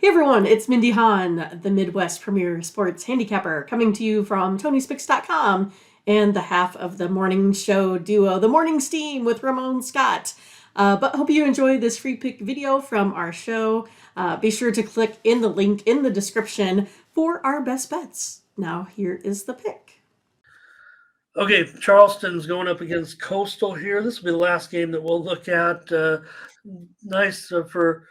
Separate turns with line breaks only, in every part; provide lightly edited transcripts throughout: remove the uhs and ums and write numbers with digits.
Hey everyone, it's Mindy Hahne, the Midwest premier sports handicapper, coming to you from TonySpix.com and the half of the morning show duo, The Morning Steam with Ramon Scott. But hope you enjoy this free pick video from our show. Be sure to click in the link in the description for our best bets. Now here is the pick.
Okay, Charleston's going up against Coastal here. This will be the last game that we'll look at. Nice for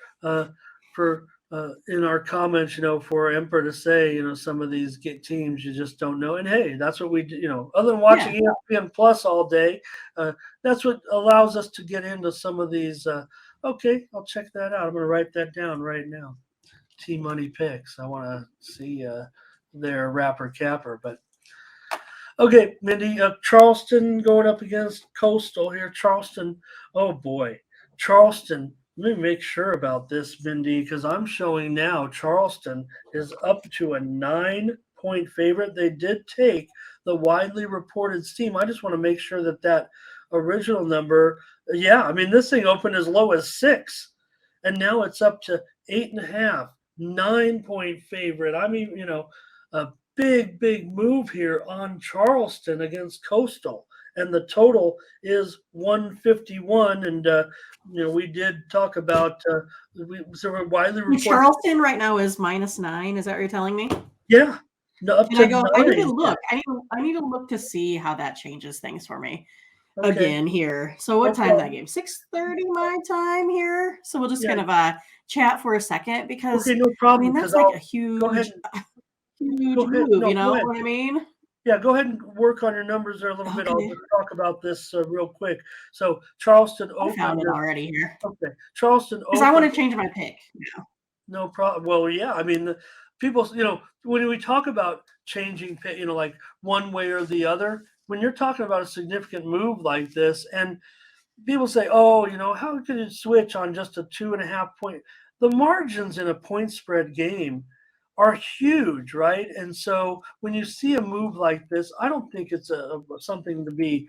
in our comments, for Emperor to say, some of these teams you just don't know. And hey, that's what we do. Other than watching ESPN Plus all day, that's what allows us to get into some of these. Okay, I'll check that out. I'm going to write that down right now. T Money picks. I want to see their rapper capper, but. Okay, Mindy, Charleston going up against Coastal here. Charleston, oh boy. Charleston, let me make sure about this, Mindy, because I'm showing now Charleston is up to a 9-point favorite. They did take the widely reported steam. I just want to make sure that original number, this thing opened as low as 6, and now it's up to 8.5, 9-point favorite. A big move here on Charleston against Coastal, and the total is 151. And we did talk about so widely reported.
Charleston right now is -9. Is that what you're telling me?
Yeah, no, up to 9.
I need to look. I need to look to see how that changes things for me. Okay. Again here. So what time is that game? 6:30 my time here. So we'll just kind of chat for a second because
no problem.
That's like a huge move, you know what I mean?
Yeah, go ahead and work on your numbers there a little bit. I'll just talk about this real quick. So Charleston opened.
I found it already here.
Okay, Charleston opened.
Because I want to change my pick. Yeah.
No problem. Well, yeah, people, when we talk about changing pick, like one way or the other, when you're talking about a significant move like this, and people say, oh, how could you switch on just a 2.5 point? The margins in a point spread game are huge, right? And so when you see a move like this, I don't think it's something to be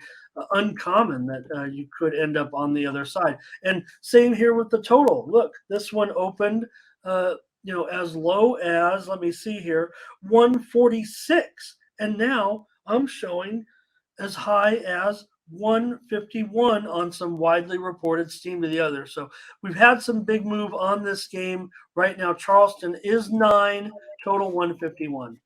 uncommon that you could end up on the other side. And same here with the total. Look, this one opened, as low as, let me see here, 146, and now I'm showing as high as 151 on some widely reported steam to the other. So we've had some big move on this game. Right now, Charleston is 9, total 151.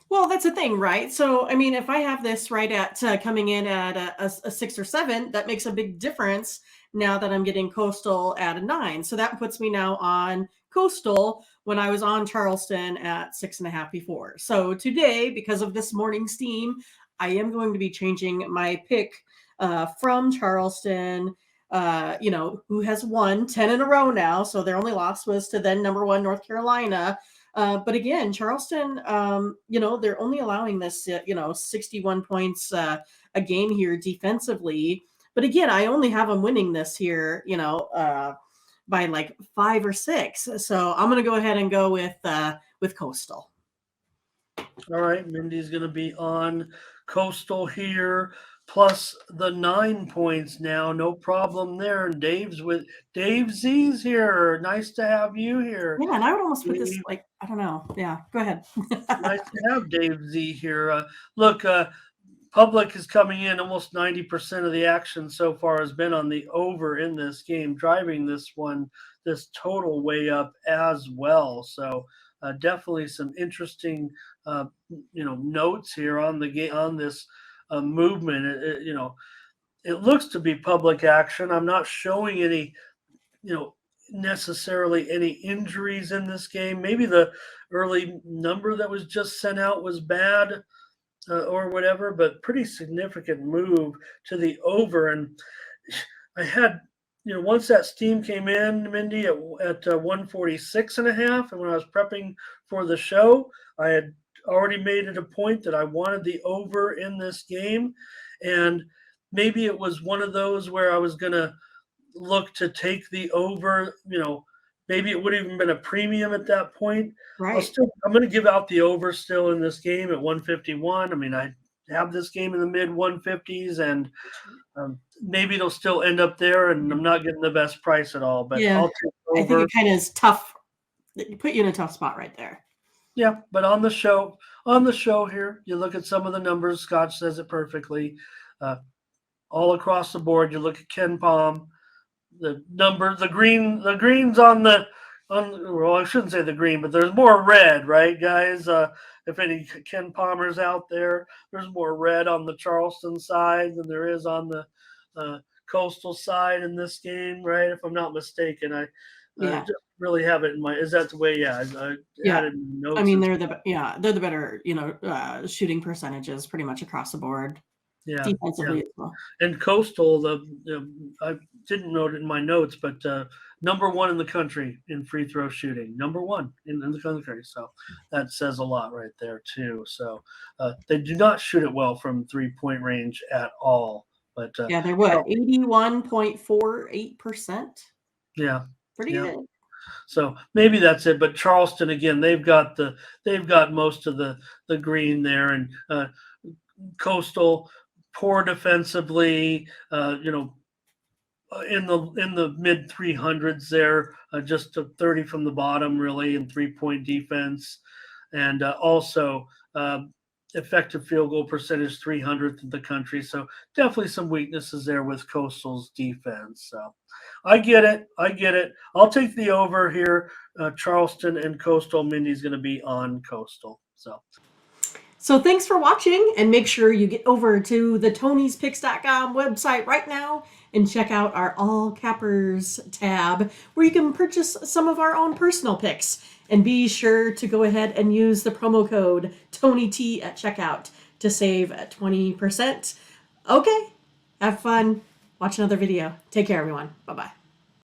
Well, that's the thing, right? So, if I have this right at coming in at a 6 or 7, that makes a big difference now that I'm getting Coastal at a 9. So that puts me now on Coastal when I was on Charleston at 6.5 before. So today, because of this morning steam, I am going to be changing my pick from Charleston, who has won 10 in a row now. So their only loss was to then number 1 North Carolina. But again, Charleston, they're only allowing this, 61 points a game here defensively. But again, I only have them winning this here, by like 5 or 6. So I'm going to go ahead and go with Coastal.
All right, Mindy's going to be on Coastal here, plus the 9 points now. No problem there. And Dave Z's here. Nice to have you here.
Yeah, and I would almost put this I don't know. Yeah, go ahead.
Nice to have Dave Z here. Look, public is coming in. Almost 90% of the action so far has been on the over in this game, driving this total way up as well. So definitely some interesting, notes here on the game, on this movement. It looks to be public action. I'm not showing any, necessarily any injuries in this game. Maybe the early number that was just sent out was bad or whatever, but pretty significant move to the over. And I had, once that steam came in, Mindy, at 146.5, and when I was prepping for the show, I had already made it a point that I wanted the over in this game. And maybe it was one of those where I was going to look to take the over, maybe it would have even been a premium at that point.
Right.
I'm going to give out the over still in this game at 151. I have this game in the mid 150s, and maybe it'll still end up there, and I'm not getting the best price at all. But
yeah,
I'll take over.
I think it kind of is tough put you in a tough spot right there.
Yeah, but on the show here, you look at some of the numbers. Scott says it perfectly. Uh, all across the board, you look at Ken Palm, the greens on well, I shouldn't say the green, but there's more red, right, guys? If any Ken Palmers out there, there's more red on the Charleston side than there is on the uh, coastal side in this game, right? If I'm not mistaken, I
Yeah.
just really have it in my. Is that the way? Yeah, I
Yeah.
had it in
I
notes.
mean, they're the better, shooting percentages pretty much across the board,
Yeah, yeah.
defensively as well.
And Coastal, I didn't note it in my notes, but number one in the country in free throw shooting, number one in the country. So that says a lot right there too. So they do not shoot it well from 3-point range at all. But
Yeah, they're what, 81.48%?
yeah,
Pretty
yeah.
good.
So maybe that's it. But Charleston again, they've got most of the green there, and Coastal poor defensively. In the mid 300s there, just to 30 from the bottom, really, in 3-point defense, and also effective field goal percentage 300th in the country. So definitely some weaknesses there with Coastal's defense. So I get it. I'll take the over here. Charleston and Coastal. Mindy's going to be on Coastal.
So thanks for watching, and make sure you get over to the Tony'sPicks.com website right now and check out our All Cappers tab, where you can purchase some of our own personal picks. And be sure to go ahead and use the promo code TonyT at checkout to save 20%. Okay, have fun. Watch another video. Take care, everyone. Bye-bye.